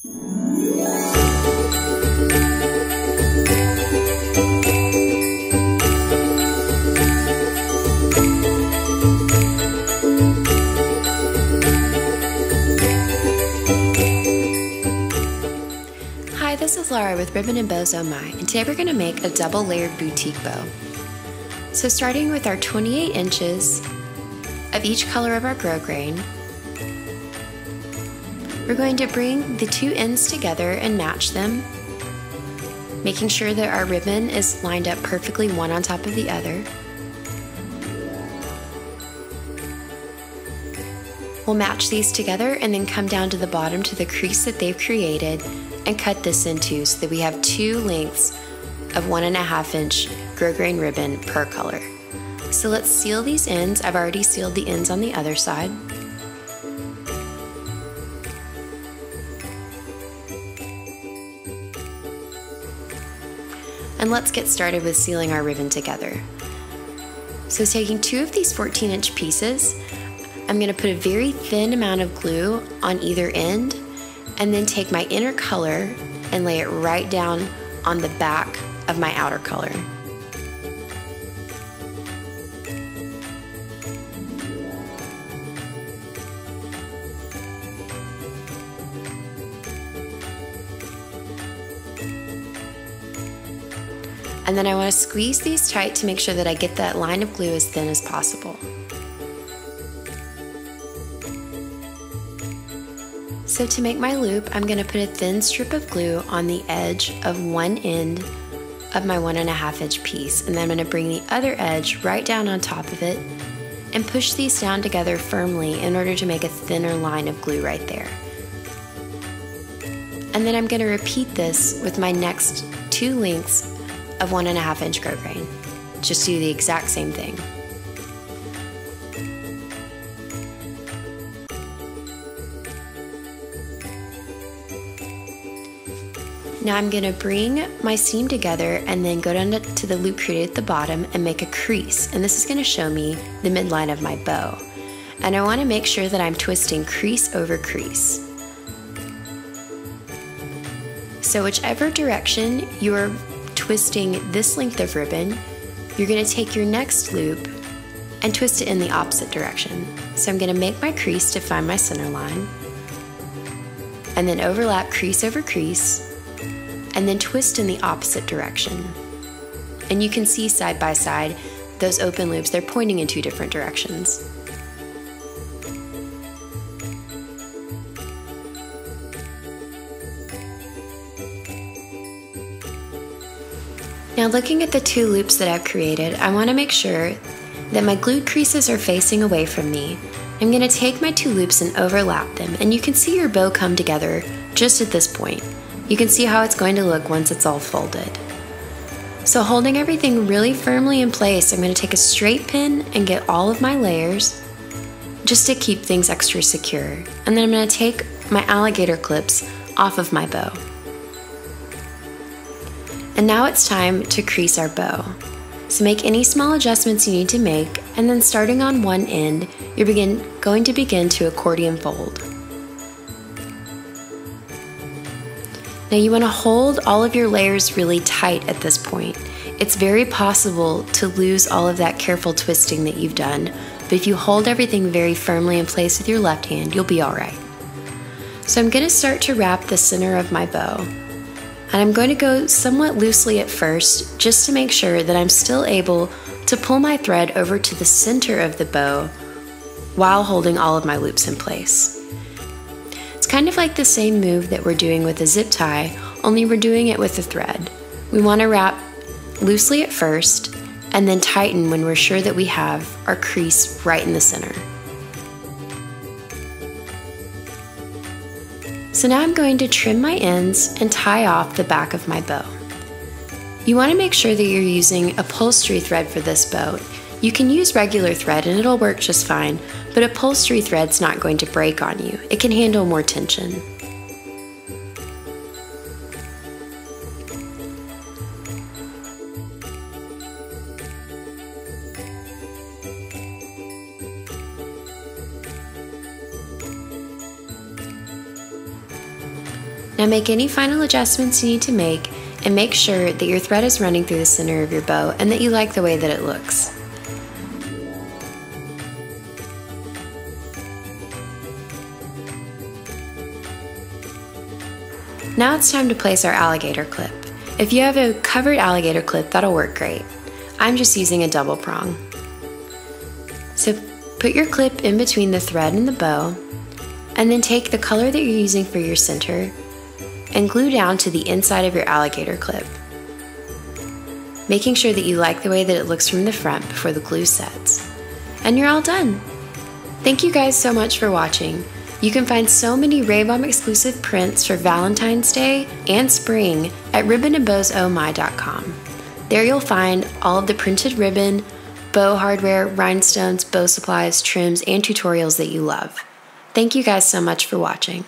Hi, this is Laura with Ribbon and Bows Oh My, and today we're going to make a double layered boutique bow. So starting with our 28 inches of each color of our grosgrain, we're going to bring the two ends together and match them, making sure that our ribbon is lined up perfectly one on top of the other. We'll match these together and then come down to the bottom to the crease that they've created and cut this in two so that we have two lengths of 1.5 inch grosgrain ribbon per color. So let's seal these ends. I've already sealed the ends on the other side. And let's get started with sealing our ribbon together. So taking two of these 14-inch pieces, I'm going to put a very thin amount of glue on either end and then take my inner color and lay it right down on the back of my outer color. And then I want to squeeze these tight to make sure that I get that line of glue as thin as possible. So to make my loop, I'm going to put a thin strip of glue on the edge of one end of my 1.5 inch piece, and then I'm going to bring the other edge right down on top of it and push these down together firmly in order to make a thinner line of glue right there. And then I'm going to repeat this with my next two lengths of 1.5 inch grosgrain. Just do the exact same thing. Now I'm going to bring my seam together and then go down to the loop created at the bottom and make a crease. And this is going to show me the midline of my bow. And I want to make sure that I'm twisting crease over crease. So whichever direction you're twisting this length of ribbon, you're going to take your next loop and twist it in the opposite direction. So I'm going to make my crease to find my center line, and then overlap crease over crease, and then twist in the opposite direction. And you can see side by side those open loops, they're pointing in two different directions. Now looking at the two loops that I've created, I want to make sure that my glued creases are facing away from me. I'm going to take my two loops and overlap them, and you can see your bow come together just at this point. You can see how it's going to look once it's all folded. So holding everything really firmly in place, I'm going to take a straight pin and get all of my layers just to keep things extra secure. And then I'm going to take my alligator clips off of my bow. And now it's time to crease our bow. So make any small adjustments you need to make, and then starting on one end, you're going to begin to accordion fold. Now you want to hold all of your layers really tight at this point. It's very possible to lose all of that careful twisting that you've done, but if you hold everything very firmly in place with your left hand, you'll be all right. So I'm going to start to wrap the center of my bow. And I'm going to go somewhat loosely at first, just to make sure that I'm still able to pull my thread over to the center of the bow while holding all of my loops in place. It's kind of like the same move that we're doing with a zip tie, only we're doing it with a thread. We want to wrap loosely at first and then tighten when we're sure that we have our crease right in the center. So now I'm going to trim my ends and tie off the back of my bow. You want to make sure that you're using upholstery thread for this bow. You can use regular thread and it'll work just fine, but upholstery thread's not going to break on you. It can handle more tension. Now make any final adjustments you need to make, and make sure that your thread is running through the center of your bow and that you like the way that it looks. Now it's time to place our alligator clip. If you have a covered alligator clip, that'll work great. I'm just using a double prong. So put your clip in between the thread and the bow, and then take the color that you're using for your center and glue down to the inside of your alligator clip, making sure that you like the way that it looks from the front before the glue sets. And you're all done. Thank you guys so much for watching. You can find so many Rabom-exclusive prints for Valentine's Day and spring at ribbonandbowsommy.com. There you'll find all of the printed ribbon, bow hardware, rhinestones, bow supplies, trims, and tutorials that you love. Thank you guys so much for watching.